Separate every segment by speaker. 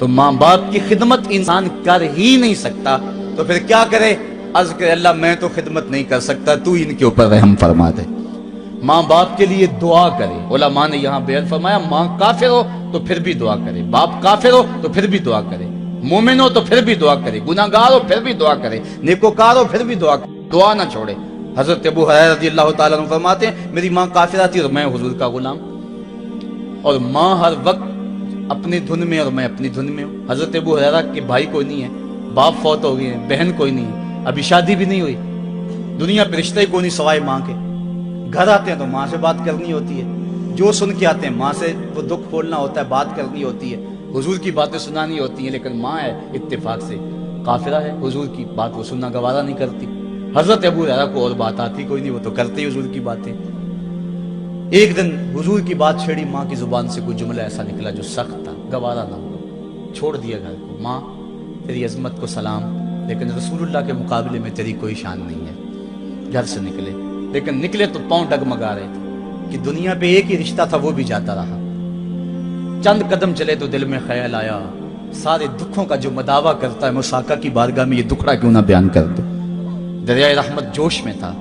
Speaker 1: تو ماں باپ کی خدمت انسان کر ہی نہیں سکتا تو پھر کیا کرے؟ عرض کرے اللہ میں تو خدمت نہیں کر سکتا، تو ان کے اوپر رحم فرما دے۔ ماں باپ کے لیے دعا کرے۔ علماء نے یہاں بیان فرمایا ماں کافر ہو تو پھر بھی دعا کرے، باپ کافر ہو تو پھر بھی دعا کرے، مومن ہو تو پھر بھی دعا کرے، گناہگار ہو پھر بھی دعا کرے، نیکوکار ہو پھر بھی دعا کرے، دعا نہ چھوڑے۔ حضرت ابو ہریرہ رضی اللہ تعالیٰ عنہ فرماتے ہیں میری ماں کافرہ تھی اور میں حضور کا غلام، اور ماں ہر وقت اپنی دھن میں اور میں اپنی دھن میں ہوں۔ حضرت ابو ہریرہ کے بھائی کوئی نہیں ہے، باپ فوت ہو گئے ہیں، بہن کوئی نہیں ہے، ابھی شادی بھی نہیں ہوئی، دنیا پہ رشتہ ہی کوئی نہیں سوائے ماں کے۔ گھر آتے ہیں تو ماں سے بات کرنی ہوتی ہے، جو سن کے آتے ہیں ماں سے وہ دکھ کھولنا ہوتا ہے، بات کرنی ہوتی ہے، حضور کی باتیں سنانی ہوتی ہیں، لیکن ماں ہے اتفاق سے کافرہ ہے، حضور کی بات وہ سننا گوارا نہیں کرتی۔ حضرت ابو ہریرہ کو اور بات آتی کوئی نہیں، وہ تو کرتے ہی حضور کی باتیں۔ ایک دن حضور کی بات چھیڑی، ماں کی زبان سے کوئی جملہ ایسا نکلا جو سخت تھا، گوارا نہ ہوا، چھوڑ دیا گھر کو۔ ماں تیری عظمت کو سلام، لیکن رسول اللہ کے مقابلے میں تیری کوئی شان نہیں ہے۔ گھر سے نکلے، لیکن نکلے تو پاؤں ڈگمگا رہے تھے کہ دنیا پہ ایک ہی رشتہ تھا وہ بھی جاتا رہا۔ چند قدم چلے تو دل میں خیال آیا سارے دکھوں کا جو مداوع کرتا ہے مجھ آقا کی بارگاہ میں یہ دکھڑا کیوں نہ بیان کر دے۔ دریائے رحمت جوش میں تھا،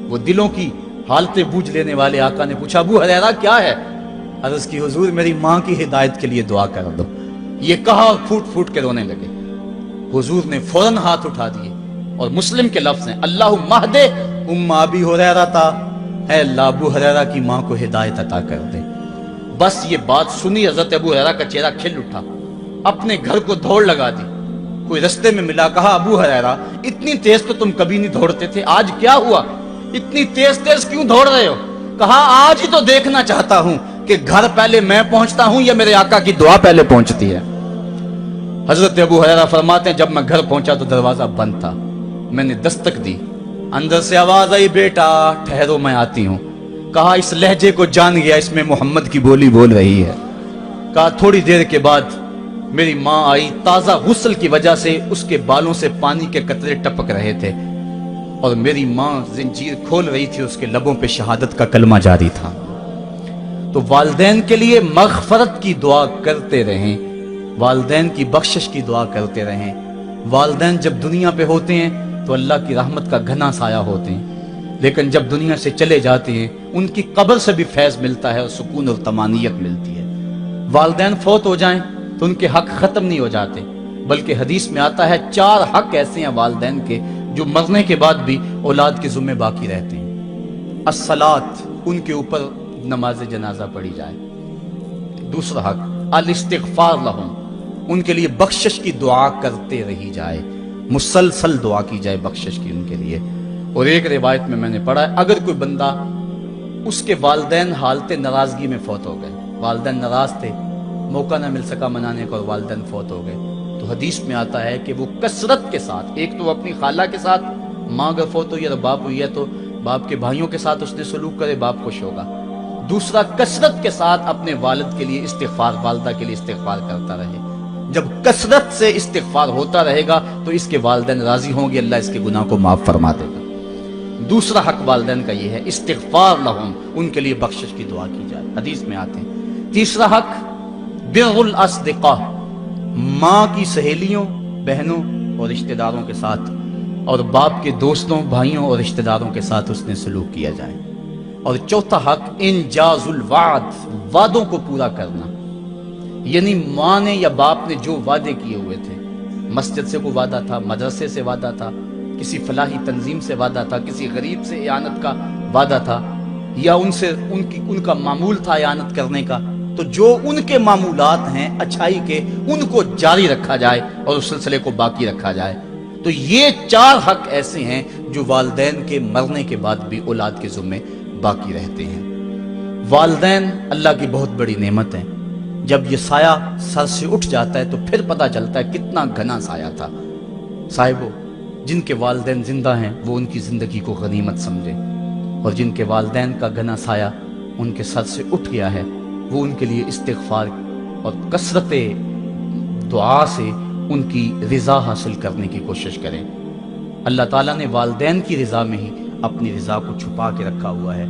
Speaker 1: وہ دلوں کی حالتیں بوجھ لینے والے آقا نے پوچھا ابو ہریرہ کیا ہے؟ عرض کی حضور میری ماں کی ہدایت کے لیے دعا کر دو۔ یہ کہا اور پھوٹ پھوٹ کے رونے لگے۔ حضور نے فوراً ہاتھ اٹھا دیے اور مسلم کے لفظ ہیں اللہم اہد ام ابی ہریرہ، اے اللہ ابو ہریرہ کی ماں کو ہدایت عطا کر دے۔ بس یہ بات سنی حضرت ابو ہریرہ کا چہرہ کھل اٹھا، اپنے گھر کو دوڑ لگا دی۔ کوئی رستے میں ملا، کہا ابو ہریرہ اتنی تیز تو تم کبھی نہیں دوڑتے تھے، آج کیا ہوا؟ اتنی تیز تیز کیوں دوڑ رہے ہو؟ کہا آج ہی تو دیکھنا چاہتا ہوں کہ گھر پہلے میں پہنچتا ہوں یا میرے آقا کی دعا پہلے پہنچتی ہے۔ حضرت ابو ہریرہ فرماتے ہیں جب میں گھر پہنچا تو دروازہ بند تھا، میں نے دستک دی، اندر سے آواز آئی بیٹا ٹھہرو میں آتی ہوں۔ کہا اس لہجے کو جان گیا، اس میں محمد کی بولی بول رہی ہے۔ کہا تھوڑی دیر کے بعد میری ماں آئی، تازہ غسل کی وجہ سے اس کے بالوں سے پانی کے قطرے ٹپک رہے تھے، اور میری ماں زنجیر کھول رہی تھی، اس کے لبوں پہ شہادت کا کلمہ جاری تھا۔ تو والدین کے لیے مغفرت کی دعا کرتے رہیں، والدین کی بخشش کی دعا کرتے رہیں۔ والدین جب دنیا پہ ہوتے ہیں تو اللہ کی رحمت کا گھنا سایہ ہوتے ہیں، لیکن جب دنیا سے چلے جاتے ہیں ان کی قبر سے بھی فیض ملتا ہے اور سکون اور طمانینت ملتی ہے۔ والدین فوت ہو جائیں تو ان کے حق ختم نہیں ہو جاتے، بلکہ حدیث میں آتا ہے 4 حق ایسے ہیں والدین کے جو مرنے کے بعد بھی اولاد کے ذمہ باقی رہتے ہیں۔ الصلاۃ، ان کے اوپر نماز جنازہ پڑھی جائے۔ دوسرا حق الاستغفار لہم، ان کے لیے بخشش کی دعا کرتے رہی جائے، مسلسل دعا کی جائے بخشش کی ان کے لیے۔ اور ایک روایت میں نے پڑھا ہے اگر کوئی بندہ اس کے والدین حالت ناراضگی میں فوت ہو گئے، والدین ناراض تھے، موقع نہ مل سکا منانے کا اور والدین فوت ہو گئے، تو حدیث میں آتا ہے کہ وہ کثرت کے ساتھ، ایک تو اپنی خالہ کے ساتھ، ماں اگر فوت ہوئی ہے تو باپ ہوئی ہے تو باپ کے بھائیوں کے ساتھ اس نے سلوک کرے، باپ خوش ہوگا۔ دوسرا کثرت کے ساتھ اپنے والد کے لیے استغفار، والدہ کے لیے استغفار کرتا رہے۔ جب کثرت سے استغفار ہوتا رہے گا تو اس کے والدین راضی ہوں گے، اللہ اس کے گناہ کو معاف فرما دے گا۔ دوسرا حق والدین کا یہ ہے استغفار لہم، ان کے لیے بخشش کی دعا کی جائے، حدیث میں آتے ہیں۔ تیسرا حق بر الاصدقاء، ماں کی سہیلیوں، بہنوں اور رشتہ داروں کے ساتھ، اور باپ کے دوستوں، بھائیوں اور رشتہ داروں کے ساتھ اس نے سلوک کیا جائے۔ اور چوتھا حق انجاز الوعد، وعدوں کو پورا کرنا، یعنی ماں نے یا باپ نے جو وعدے کیے ہوئے تھے، مسجد سے کوئی وعدہ تھا، مدرسے سے وعدہ تھا، کسی فلاحی تنظیم سے وعدہ تھا، کسی غریب سے اعانت کا وعدہ تھا، یا ان کا معمول تھا اعانت کرنے کا، تو جو ان کے معمولات ہیں اچھائی کے ان کو جاری رکھا جائے اور اس سلسلے کو باقی رکھا جائے۔ تو یہ 4 حق ایسے ہیں جو والدین کے مرنے کے بعد بھی اولاد کے ذمے باقی رہتے ہیں۔ والدین اللہ کی بہت بڑی نعمت ہیں، جب یہ سایہ سر سے اٹھ جاتا ہے تو پھر پتہ چلتا ہے کتنا گھنا سایہ تھا۔ صاحبو، جن کے والدین زندہ ہیں وہ ان کی زندگی کو غنیمت سمجھیں، اور جن کے والدین کا گھنا سایہ ان کے سر سے اٹھ گیا ہے وہ ان کے لیے استغفار اور کثرت دعا سے ان کی رضا حاصل کرنے کی کوشش کریں۔ اللہ تعالیٰ نے والدین کی رضا میں ہی اپنی رضا کو چھپا کے رکھا ہوا ہے،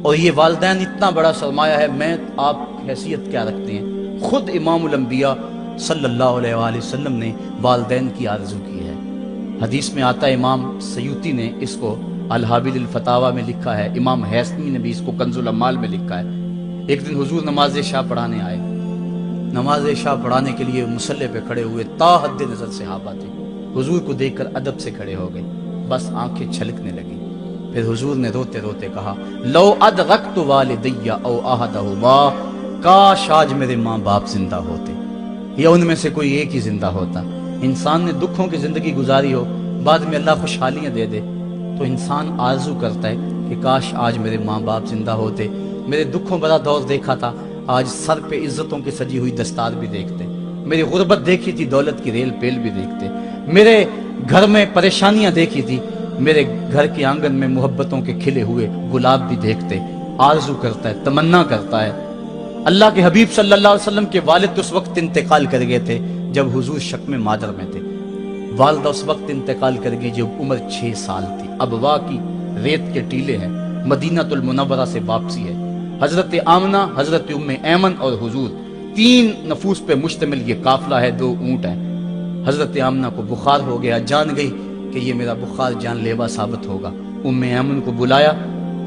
Speaker 1: اور یہ والدین اتنا بڑا سرمایہ ہے۔ میں آپ حیثیت کیا رکھتے ہیں؟ خود امام الانبیاء صلی اللہ علیہ وآلہ وسلم نے والدین کی آرزو کی ہے۔ حدیث میں آتا ہے، امام سیوطی نے اس کو الحابل الفتاوی میں لکھا ہے، امام حیثمی نے بھی اس کو کنز الامال میں لکھا ہے۔ ایک دن حضور نماز عشاء پڑھانے آئے، نماز عشاء پڑھانے کے لیے مصلی پہ کھڑے ہوئے، تا حد نظر صحابہ تھے، حضور کو دیکھ کر ادب سے کھڑے ہو گئے، بس آنکھیں چھلکنے لگی۔ پھر حضور نے روتے روتے کہا، لو ادرکت والدی او احدہما، کاش آج میرے ماں باپ زندہ ہوتے یا ان میں سے کوئی ایک ہی زندہ ہوتا۔ انسان نے دکھوں کی زندگی گزاری ہو، بعد میں اللہ خوشحالیاں دے دے تو انسان آرزو کرتا ہے کہ کاش آج میرے ماں باپ زندہ ہوتے، میرے دکھوں بڑا دور دیکھا تھا، آج سر پہ عزتوں کی سجی ہوئی دستار بھی دیکھتے، میری غربت دیکھی تھی، دولت کی ریل پیل بھی دیکھتے، میرے گھر میں پریشانیاں دیکھی تھی، میرے گھر کے آنگن میں محبتوں کے کھلے ہوئے گلاب بھی دیکھتے۔ آرزو کرتا ہے، تمنا کرتا ہے۔ اللہ کے حبیب صلی اللہ علیہ وسلم کے والد اس وقت انتقال کر گئے تھے جب حضور شکم مادر میں تھے، والدہ اس وقت انتقال کر گئی جب عمر 6 سال تھی۔ ابوا کی ریت کے ٹیلے ہیں، مدینہ المنورہ سے واپسی ہے، حضرت آمنہ، حضرت ام ایمن اور حضور، 3 نفوس پہ مشتمل یہ قافلہ ہے، 2 اونٹ ہیں۔ حضرت آمنہ کو بخار ہو گیا، جان گئی کہ یہ میرا بخار جان لیوا ثابت ہوگا۔ ام ایمن کو بلایا،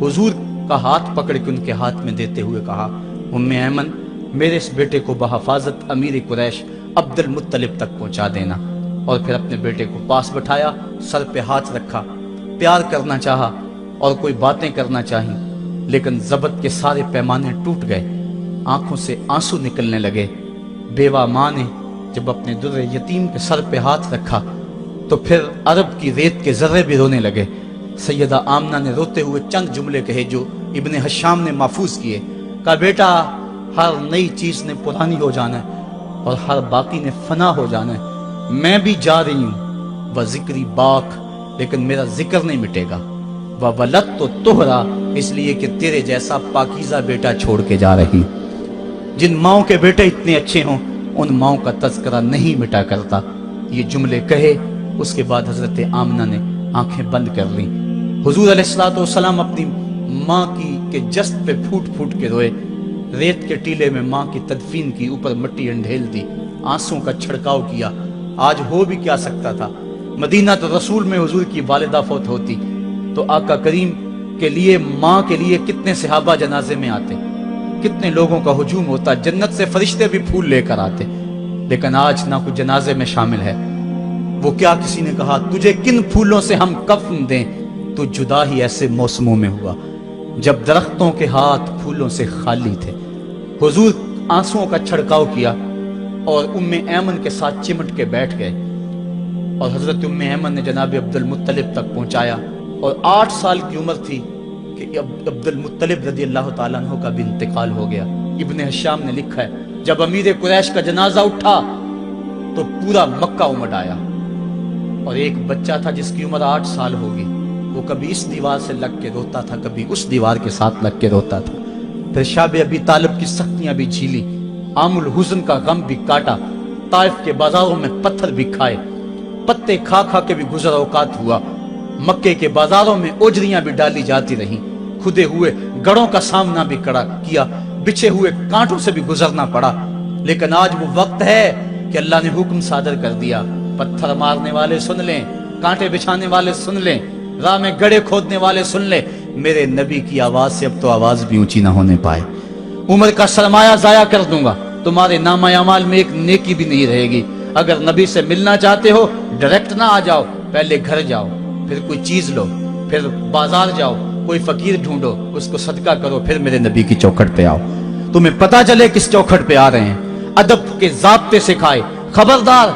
Speaker 1: حضور کا ہاتھ پکڑ کے ان کے ہاتھ میں دیتے ہوئے کہا، ام ایمن میرے اس بیٹے کو بحفاظت امیر قریش عبد المطلب تک پہنچا دینا۔ اور پھر اپنے بیٹے کو پاس بٹھایا، سر پہ ہاتھ رکھا، پیار کرنا چاہا اور کوئی باتیں کرنا چاہیں، لیکن ضبط کے سارے پیمانے ٹوٹ گئے، آنکھوں سے آنسو نکلنے لگے۔ بیوہ ماں نے جب اپنے در یتیم کے سر پہ ہاتھ رکھا تو پھر عرب کی ریت کے ذرے بھی رونے لگے۔ سیدہ آمنہ نے روتے ہوئے چند جملے کہے جو ابن حشام نے محفوظ کیے، کہا بیٹا ہر نئی چیز نے پرانی ہو جانا ہے اور ہر باقی نے فنا ہو جانا ہے، میں بھی جا رہی ہوں، وہ ذکری باک، لیکن میرا ذکر نہیں مٹے گا، وہ ولد تو تہرا، اس لیے کہ تیرے جیسا پاکیزہ بیٹا چھوڑ کے جا رہی۔ جن ماؤں کے بیٹے اتنے اچھے ہوں ان ماؤں کا تذکرہ نہیں مٹا کرتا۔ یہ جملے کہے، اس کے بعد حضرت آمنہ نے آنکھیں بند کر لیں۔ حضور علیہ الصلوۃ والسلام اپنی ماں کے جسد پہ پھوٹ پھوٹ کے روئے، ریت کے ٹیلے میں ماں کی تدفین کی، اوپر مٹی انڈھیل دی، آنسوں کا چھڑکاؤ کیا۔ آج ہو بھی کیا سکتا تھا، مدینہ تو رسول میں حضور کی والدہ فوت ہوتی تو آقا کریم کے لیے، ماں کے لیے کتنے صحابہ جنازے میں آتے، کتنے لوگوں کا ہجوم ہوتا، جنت سے فرشتے بھی پھول لے کر آتے، لیکن آج نہ کوئی جنازے میں شامل ہے۔ وہ کیا کسی نے کہا تجھے کن پھولوں سے ہم کفن دیں، تو جدا ہی ایسے موسموں میں ہوا جب درختوں کے ہاتھ پھولوں سے خالی تھے۔ حضور آنسوؤں کا چھڑکاؤ کیا اور ام ایمن کے ساتھ چمٹ کے بیٹھ گئے، اور حضرت ام ایمن نے جناب عبد المطلب تک پہنچایا، اور 8 سال کی عمر تھی کہ عبد المطلب رضی اللہ تعالیٰ عنہ کا بھی انتقال ہو گیا۔ ابن حشام نے لکھا ہے جب امیر قریش کا جنازہ اٹھا تو پورا مکہ امڈ آیا، اور ایک بچہ تھا جس کی عمر 8 سال ہوگی، وہ کبھی اس دیوار سے لگ کے روتا تھا، کبھی اس دیوار کے ساتھ لگ کے روتا تھا۔ پھر شاب ابی طالب کی سختیاں بھی جھیلی، عام الحزن کا غم بھی کاٹا، طائف کے بازاروں میں پتھر بھی کھائے، پتے کھا کھا کے بھی گزر اوقات ہوا، مکے کے بازاروں میں اوجریاں بھی ڈالی جاتی رہیں، کھدے ہوئے گڑوں کا سامنا بھی کیا، بچھے ہوئے کانٹوں سے بھی گزرنا پڑا۔ لیکن آج وہ وقت ہے کہ اللہ نے حکم صادر کر دیا، پتھر مارنے والے سن لیں، کانٹے بچھانے والے سن لیں، راہ میں گڑے کھودنے والے سن لیں، میرے نبی کی آواز سے اب تو آواز بھی اونچی نہ ہونے پائے۔ عمر کا سرمایہ ضائع کر دوں گا، تمہارے نامہ اعمال میں ایک نیکی بھی نہیں رہے گی۔ اگر نبی سے ملنا چاہتے ہو ڈائریکٹ نہ آ جاؤ، پہلے گھر جاؤ، پھر کوئی چیز لو، پھر بازار جاؤ، کوئی فقیر ڈھونڈو، اس کو صدقہ کرو، پھر میرے نبی کی چوکھٹ پہ آؤ، تمہیں پتا چلے کس چوکھٹ پہ آ رہے ہیں۔ ادب کے ضابطے سکھائے، خبردار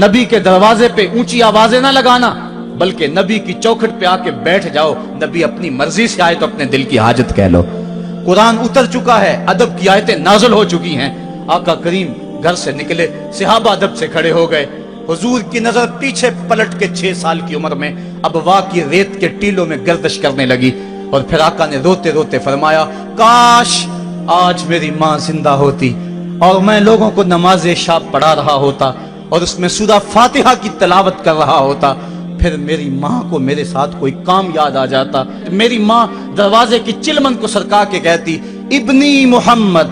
Speaker 1: نبی کے دروازے پہ اونچی آوازیں نہ لگانا، بلکہ نبی کی چوکھٹ پہ آ کے بیٹھ جاؤ، نبی اپنی مرضی سے آئے تو اپنے دل کی حاجت کہہ لو۔ قرآن اتر چکا ہے، ادب کی آیتیں نازل ہو چکی ہیں، آقا کریم گھر سے نکلے، صحابہ ادب سے کھڑے ہو گئے، حضور کی نظر پیچھے پلٹ کے 6 سال کی عمر میں ابوا کی ریت کے ٹیلوں میں گردش کرنے لگی، اور پھر آقا نے روتے روتے فرمایا کاش آج میری ماں زندہ ہوتی اور میں لوگوں کو نماز عشاء پڑھا رہا ہوتا اور اس میں سورہ فاتحہ کی تلاوت کر رہا ہوتا، پھر میری ماں کو میرے ساتھ کوئی کام یاد آ جاتا، میری ماں دروازے کی چلمن کو سرکا کے کہتی ابنی محمد